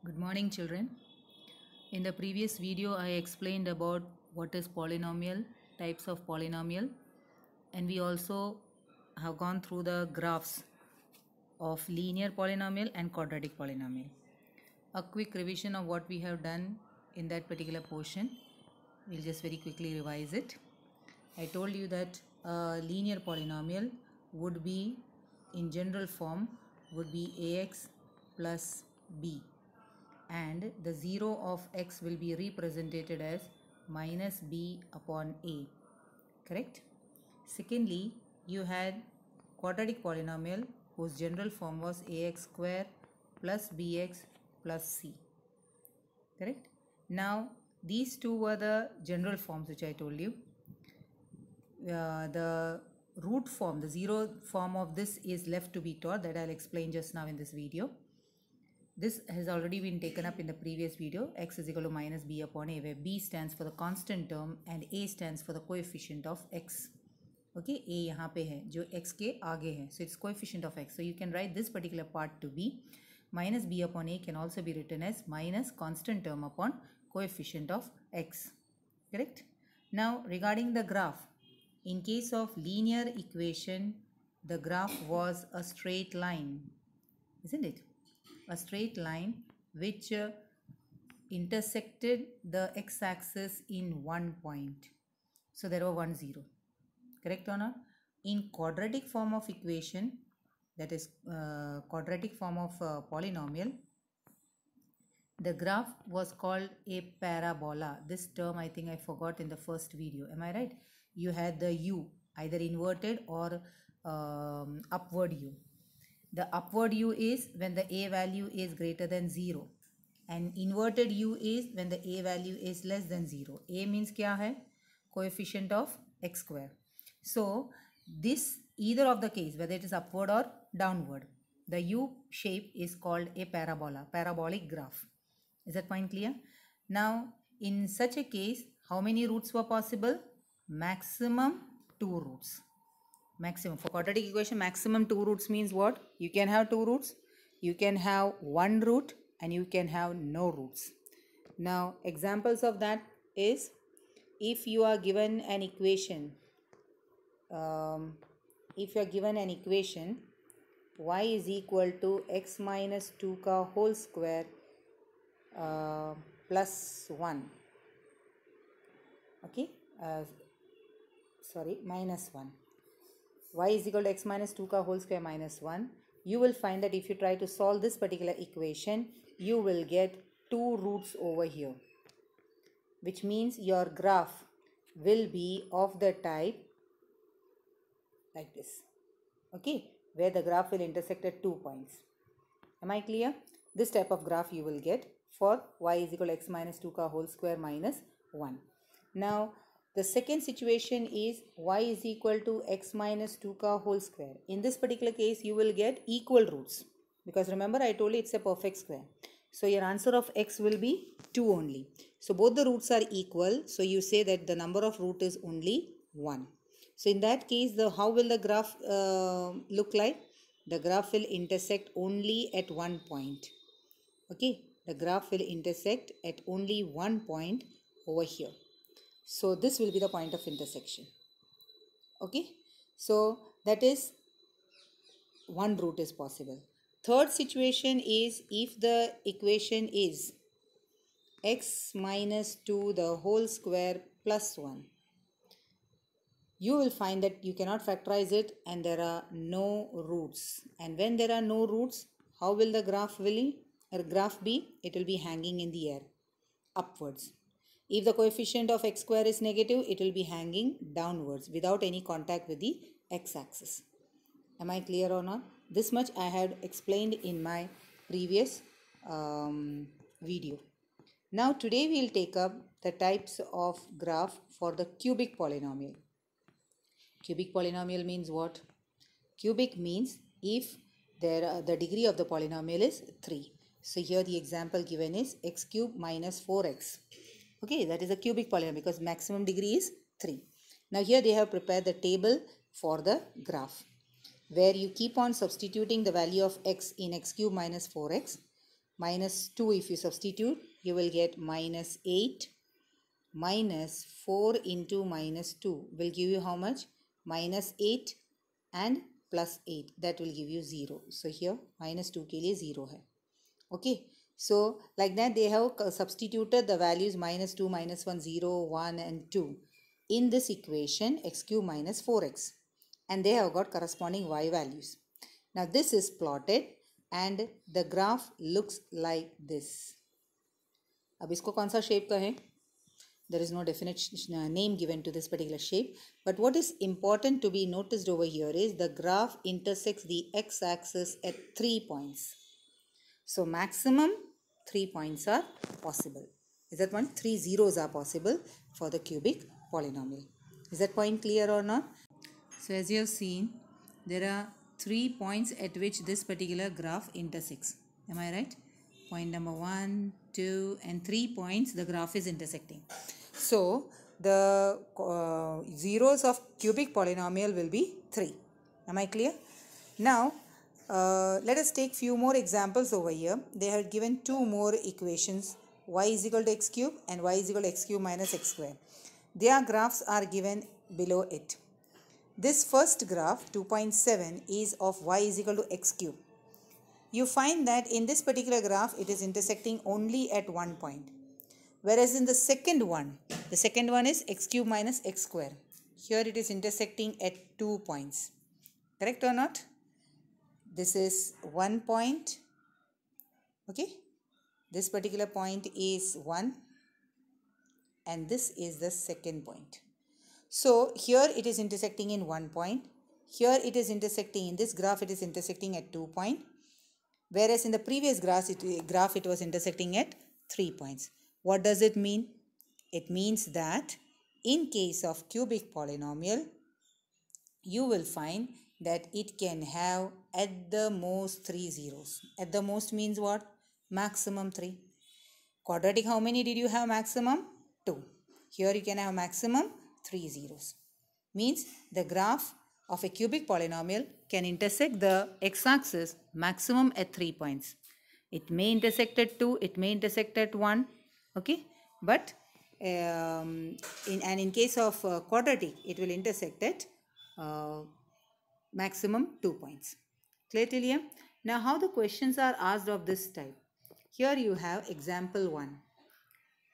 Good morning, children. In the previous video, I explained about what is polynomial, types of polynomial, and we also have gone through the graphs of linear polynomial and quadratic polynomial. A quick revision of what we have done in that particular portion. We'll just very quickly revise it. I told you that a linear polynomial would be, in general form, would be ax plus b, and the 0 of x will be represented as minus b upon a, correct? Secondly, you had quadratic polynomial whose general form was ax square plus bx plus c, correct? Now these two were the general forms which I told you. The root form, the zero form of this is left to be taught, that I'll explain just now in this video. This has already been taken up in the previous video. X is equal to minus b upon a, where b stands for the constant term and a stands for the coefficient of x. Okay, a यहाँ पे है जो x के आगे है, so it's coefficient of x. So you can write this particular part to be minus b upon a can also be written as minus constant term upon coefficient of x. Correct? Now regarding the graph, in case of linear equation, the graph was a straight line, isn't it? A straight line which intersected the x-axis in one point. So there were 1, 0. Correct or not? In quadratic form of equation, that is quadratic form of polynomial, the graph was called a parabola. This term I think I forgot in the first video. Am I right? You had the u, either inverted or upward u. The upward u is when the a value is greater than 0, and inverted u is when the a value is less than 0. A means क्या है? Coefficient of x square. So this, either of the case, whether it is upward or downward, the u shape is called a parabola, parabolic graph. Is that point clear? Now in such a case, how many roots were possible? Maximum 2 roots. Maximum. For quadratic equation, maximum 2 roots means what? You can have 2 roots, you can have 1 root, and you can have no roots. Now examples of that is, if you are given an equation, y is equal to x minus 2 ka whole square plus 1, okay, minus 1. Y is equal to x minus 2 ka whole square minus 1. You will find that if you try to solve this particular equation, you will get 2 roots over here, which means your graph will be of the type like this, okay, where the graph will intersect at 2 points. Am I clear? This type of graph you will get for y is equal to x minus 2 ka whole square minus 1. Now the second situation is y is equal to x minus 2 ka whole square. In this particular case, you will get equal roots, because remember I told you it's a perfect square. So your answer of x will be 2 only. So both the roots are equal. So you say that the number of root is only 1. So in that case, how will the graph look like? The graph will intersect only at one point. Okay, the graph will intersect at only one point over here. So this will be the point of intersection. Okay, so that is one root is possible. Third situation is if the equation is x minus 2 the whole square plus 1. You will find that you cannot factorize it and there are no roots. And when there are no roots, how will the graph be? It will be hanging in the air upwards. If the coefficient of x square is negative, it will be hanging downwards without any contact with the x-axis. Am I clear or not? This much I had explained in my previous video. Now today we will take up the types of graph for the cubic polynomial. Cubic polynomial means what? Cubic means if the degree of the polynomial is 3. So here the example given is x cube minus 4x. Okay, that is a cubic polynomial because maximum degree is 3. Now here they have prepared the table for the graph, where you keep on substituting the value of x in x cube minus 4x. minus 2 if you substitute, you will get minus 8 minus 4 into minus 2 will give you how much? Minus 8 and plus 8, that will give you 0. So here minus 2 के लिए 0 है. Okay, so like that they have substituted the values minus 2, minus 1, 0, 1 and 2 in this equation x cube minus 4x, and they have got corresponding y values. Now this is plotted and the graph looks like this. अब इसको कौन सा shape का है? There is no definite name given to this particular shape, but what is important to be noticed over here is the graph intersects the x-axis at 3 points. So maximum 3 points are possible. Is that one? 3 zeros are possible for the cubic polynomial. Is that point clear or not? So as you have seen, there are 3 points at which this particular graph intersects. Am I right? Point number 1, 2 and 3 points the graph is intersecting. So the zeros of cubic polynomial will be 3. Am I clear? Now let us take few more examples over here. They have given 2 more equations, y is equal to x cube and y is equal to x cube minus x square. Their graphs are given below it. This first graph 2.7 is of y is equal to x cube. You find that in this particular graph it is intersecting only at one point, whereas in the second one is x cube minus x square. Here it is intersecting at 2 points. Correct or not? This is 1 point. Okay, this particular point is 1 and this is the second point. So here it is intersecting in 1 point. Here it is intersecting in this graph, it is intersecting at 2 points. Whereas in the previous graph it was intersecting at 3 points. What does it mean? It means that in case of cubic polynomial, you will find that it can have at the most 3 zeros. At the most means what? Maximum 3. Quadratic, how many did you have maximum? 2. Here you can have maximum 3 zeros. Means the graph of a cubic polynomial can intersect the x-axis maximum at 3 points. It may intersect at 2, it may intersect at 1, okay? But in case of quadratic, it will intersect at maximum 2 points. Clear till here? Now how the questions are asked of this type? Here you have example 1.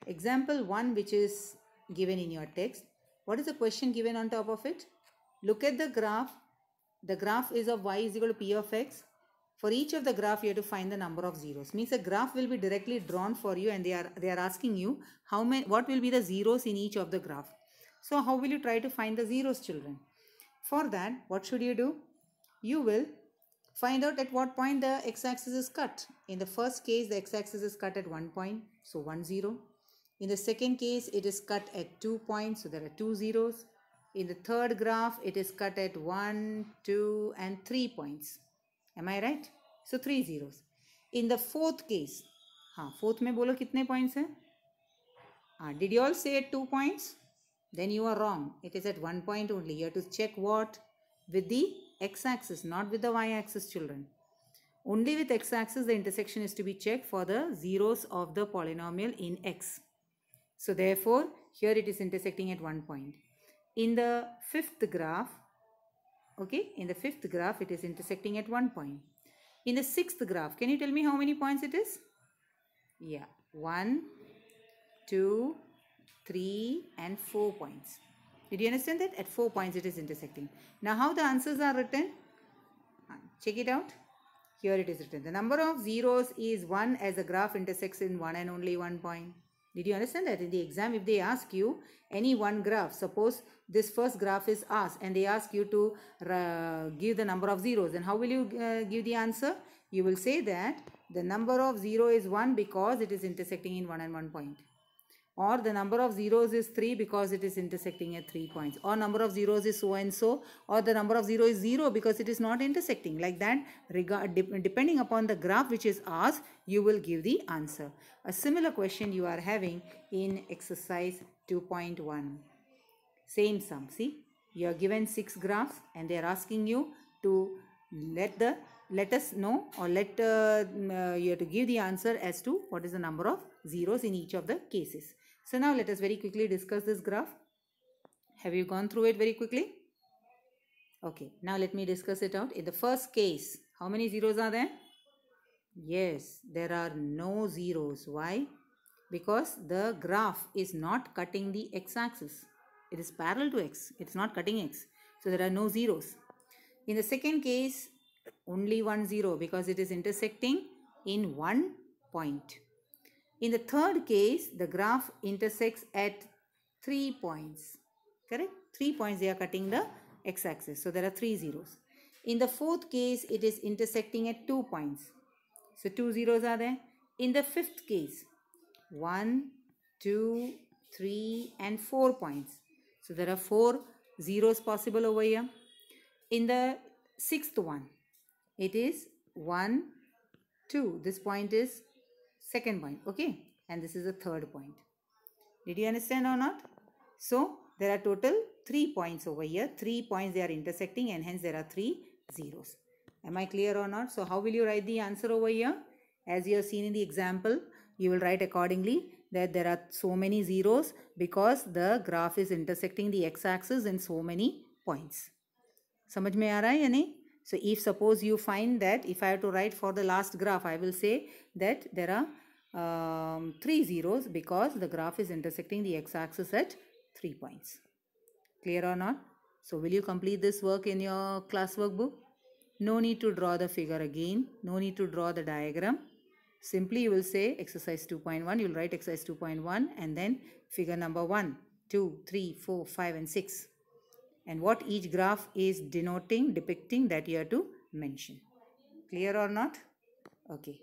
Example 1 which is given in your text. What is the question given on top of it? Look at the graph. The graph is of y is equal to p of x. For each of the graph you have to find the number of zeros. Means a graph will be directly drawn for you and they are asking you what will be the zeros in each of the graph. So how will you try to find the zeros, children? For that, what should you do? You will find out at what point the x-axis is cut. In the first case, the x-axis is cut at 1 point, so 1 0. In the second case, it is cut at 2 points, so there are 2 zeros. In the third graph, it is cut at 1, 2 and 3 points. Am I right? So 3 zeros. In the fourth case, fourth में बोलो कितने points हैं? Did you all say at 2 points? Then you are wrong. It is at 1 point only. You have to check what? With the x-axis, not with the y-axis, children. Only with x-axis the intersection is to be checked for the zeros of the polynomial in x. So therefore, here it is intersecting at 1 point. In the fifth graph, okay, in the fifth graph it is intersecting at 1 point. In the sixth graph, can you tell me how many points it is? Yeah, 1, 2, 3 and 4 points. Did you understand that? At 4 points it is intersecting. Now how the answers are written? Check it out. Here it is written. The number of zeros is 1 as the graph intersects in 1 and only 1 point. Did you understand that? In the exam, if they ask you any one graph, suppose this first graph is asked and they ask you to give the number of zeros, then how will you give the answer? You will say that the number of 0 is 1 because it is intersecting in 1 and 1 point. Or the number of zeros is 3 because it is intersecting at 3 points. Or number of zeros is so and so. Or the number of 0 is 0 because it is not intersecting. Like that, depending upon the graph which is asked, you will give the answer. A similar question you are having in exercise 2.1. Same sum. See, you are given 6 graphs and they are asking you to let the let us know, or you have to give the answer as to what is the number of zeros in each of the cases. So now let us very quickly discuss this graph. Have you gone through it very quickly? Okay, now let me discuss it out. In the first case, how many zeros are there? Yes, there are no zeros. Why? Because the graph is not cutting the x-axis. It is parallel to x. It's not cutting x. So there are no zeros. In the second case, only 1 0 because it is intersecting in one point. In the third case, the graph intersects at 3 points. Correct? 3 points they are cutting the x-axis. So there are 3 zeros. In the fourth case, it is intersecting at 2 points. So 2 zeros are there. In the fifth case, 1, 2, 3 and 4 points. So there are 4 zeros possible over here. In the sixth one, it is 1, 2. This point is second point. Okay. And this is the third point. Did you understand or not? So there are total 3 points over here. 3 points they are intersecting, and hence there are 3 zeros. Am I clear or not? So how will you write the answer over here? As you have seen in the example, you will write accordingly that there are so many zeros because the graph is intersecting the x-axis in so many points. समझ में आ रहा है या नहीं? So if suppose you find that if I have to write for the last graph, I will say that there are 3 zeros because the graph is intersecting the x-axis at 3 points. Clear or not? So will you complete this work in your class workbook? No need to draw the figure again. No need to draw the diagram. Simply you will say exercise 2.1. You will write exercise 2.1 and then figure number 1, 2, 3, 4, 5 and 6. And what each graph is depicting that you have to mention. Clear or not? Okay.